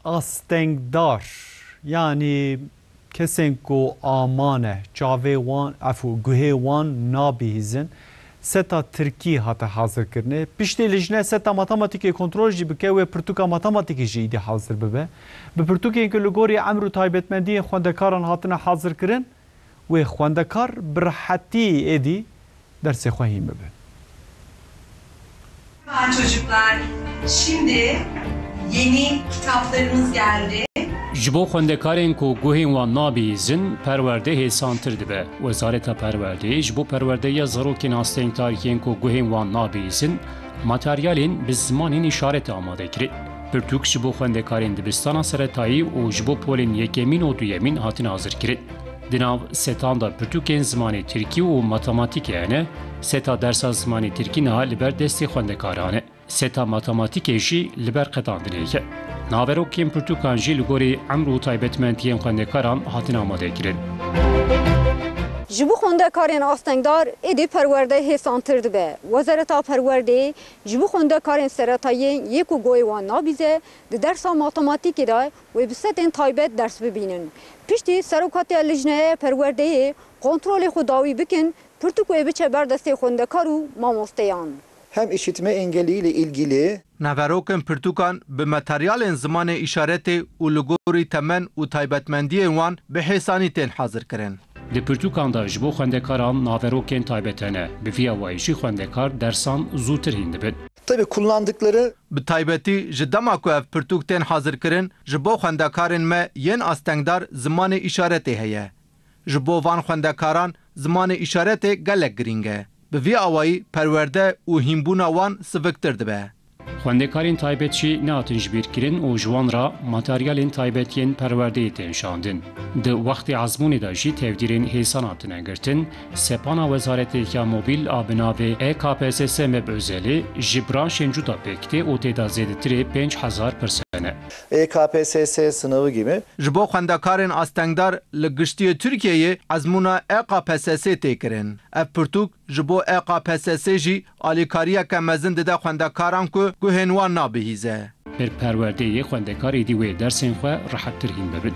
Astengdar yani kesen ku amane çave wan afu guhe wan nabihizin seta Türkiye hata hazır kirne pişte lijne seta matematik kontrol jî bike ve Pirtûka matematik jî de hazır bibe bi Pirtûkên ku li gorî emr û taybetmendiyên xwendekaran hatine hazır kirin ve xwendekar bi rehatî êdî dersê xwe hîn bibe. Çocuklar, şimdi yeni kitaplarımız geldi. Ji bo xwendekarên ku guhên wan nabihîzin perwerde hêsantir dibe. Wezareta Perwerdeyê ji bo perwerdeya zarokên astengdariyên ku guhên wan nabihîzin materyalên bi zimanên îşaretê amade kirin. Pirtûk ji bo xwendekarên dibistana seretayî û ji bo polên yekemîn û duyemîn hatin hazır kirin. Di nav setan da pirtûkên zimanê Tirkî û matematikê hene, seta dersa zimanê Tirkî niha li ber destê xwendekaran e. Seta matematikê jî li ber qetandirêk e. Naverokên Pirtûkan jî li gorî emr û taybetmendiyên xwendekaran hatin amade kirin. Ji bo xwendekarên astengdar êdî perwerde hêsantir dibe. Wezareta Perwerdeyê ji bo xwendekarên seretayî yek û goyê wan nabîze di dersa matematikê de wê bi setên taybet ders bibînin. Piştî serokatiya lijneya Perwerdeyê kontrolê xwe dawî bikin, Pirtûk wê biçe ber destê xwendekar û mamosteyan. Hem işitme engelliyle ilgili Naverokên Pirtûkan bi materyalên zimanê îşaretê û li gorî temen û taybetmendiyên wan bi hêsanî tên hazır kirin. Di Pirtûkan da ji bo xwendekaran naverokên taybet hene. Bi vîya wayî jî xwendekar dersan zûtir hîn dibin. tabii kullandıkları Bi taybetî ji dema ku ev Pirtûk tên hazır kirin, ji bo xwendekarên me yên astengdar zimanê îşaretê heye. Ji bo van xwendekaran zimanê îşaretê gelek girîng e. Bi vî awayî perwerde û hînbûna wan siviktir dibe. Xwendekarên taybet jî nehatin ji bîr kirin û ji wan re materyalên taybetiyên perwerdeyê tên şandin. Di wextê ezmûnê de jî tevdîrên hêsan hatine girtin, sepana Wezaretêya Mobil a bi navê EKPSS me bi özelî ji branşên cuda pêktê û têda zêdetirê 5000 pirsene. EKPSS sınavı gibi Ji bo xwendekarên astengdar li giştiyê Tirkiyeyê ezmûna EKPSS tê kirin. Ev Pirtûk ji bo EKPSS jî alîkariyeke mezin dide xwendekaran ku guhên wan nabihîze. Per perwerdeyê xwendekar êdî wê dersên xwe rehettir hîn bibin.